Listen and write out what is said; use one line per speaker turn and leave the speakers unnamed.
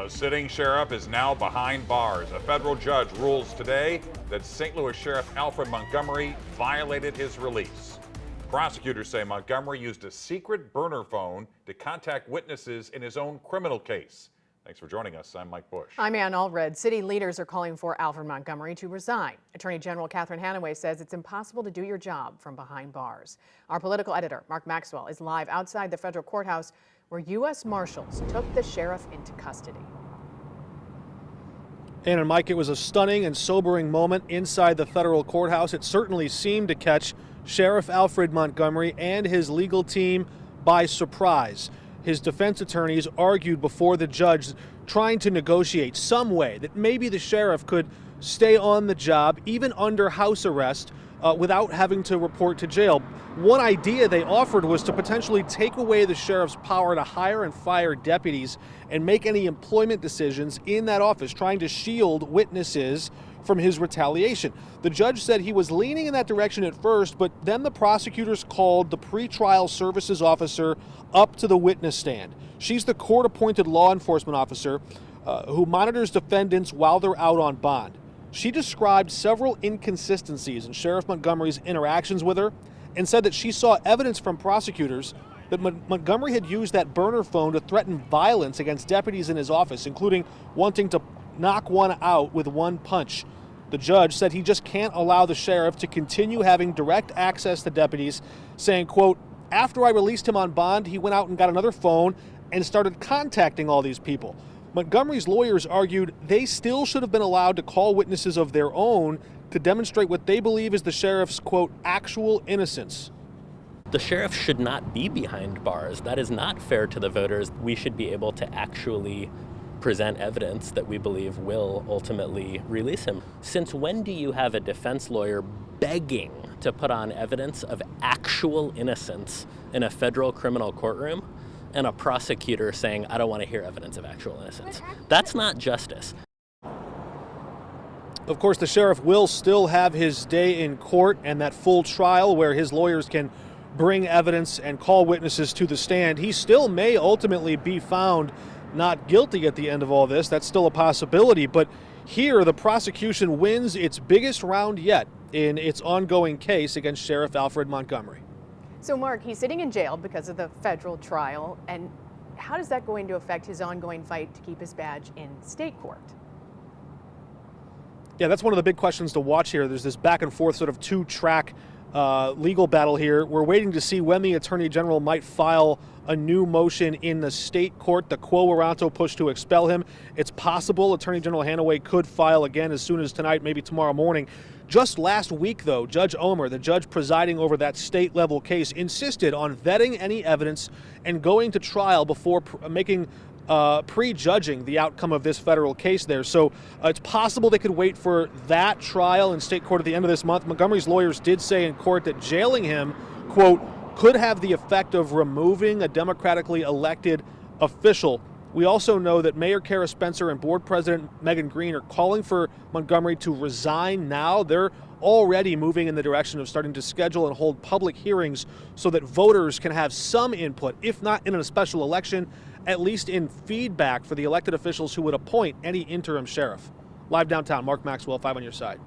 A sitting sheriff is now behind bars. A federal judge rules today that St. Louis Sheriff Alfred Montgomery violated his release. Prosecutors say Montgomery used a secret burner phone to contact witnesses in his own criminal case. Thanks for joining us. I'm Mike Bush.
I'm Ann Allred. City leaders are calling for Alfred Montgomery to resign. Attorney General Catherine Hanaway says it's impossible to do your job from behind bars. Our political editor, Mark Maxwell, is live outside the federal courthouse where U.S. Marshals took the sheriff into custody.
Ann and Mike, it was a stunning and sobering moment inside the federal courthouse. It certainly seemed to catch Sheriff Alfred Montgomery and his legal team by surprise. His defense attorneys argued before the judge, trying to negotiate some way that maybe the sheriff could stay on the job, even under house arrest, without having to report to jail. One idea they offered was to potentially take away the sheriff's power to hire and fire deputies and make any employment decisions in that office, trying to shield witnesses from his retaliation. The judge said he was leaning in that direction at first, but then the prosecutors called the pretrial services officer up to the witness stand. She's the court-appointed law enforcement officer who monitors defendants while they're out on bond. She described several inconsistencies in Sheriff Montgomery's interactions with her and said that she saw evidence from prosecutors that Montgomery had used that burner phone to threaten violence against deputies in his office, including wanting to knock one out with one punch. The judge said he just can't allow the sheriff to continue having direct access to deputies, saying, quote, "After I released him on bond, he went out and got another phone and started contacting all these people." Montgomery's lawyers argued they still should have been allowed to call witnesses of their own to demonstrate what they believe is the sheriff's, quote, "actual innocence."
The sheriff should not be behind bars. That is not fair to the voters. We should be able to actually present evidence that we believe will ultimately release him. Since when do you have a defense lawyer begging to put on evidence of actual innocence in a federal criminal courtroom and a prosecutor saying, "I don't want to hear evidence of actual innocence"? That's not justice.
Of course, the sheriff will still have his day in court and that full trial where his lawyers can bring evidence and call witnesses to the stand. He still may ultimately be found not guilty at the end of all this. That's still a possibility. But here, the prosecution wins its biggest round yet in its ongoing case against Sheriff Alfred Montgomery.
So, Mark, he's sitting in jail because of the federal trial. And how is that going to affect his ongoing fight to keep his badge in state court?
Yeah, that's one of the big questions to watch here. There's this back and forth sort of two-track legal battle here. We're waiting to see when the Attorney General might file a new motion in the state court, the quo warranto push to expel him. It's possible Attorney General Hanaway could file again as soon as tonight, maybe tomorrow morning. Just last week, though, Judge Omer, the judge presiding over that state-level case, insisted on vetting any evidence and going to trial before prejudging the outcome of this federal case there. So it's possible they could wait for that trial in state court at the end of this month. Montgomery's lawyers did say in court that jailing him, quote, could have the effect of removing a democratically elected official. We also know that Mayor Cara Spencer and Board President Megan Green are calling for Montgomery to resign now. They're already moving in the direction of starting to schedule and hold public hearings so that voters can have some input, if not in a special election, at least in feedback for the elected officials who would appoint any interim sheriff. Live downtown, Mark Maxwell, 5 on your side.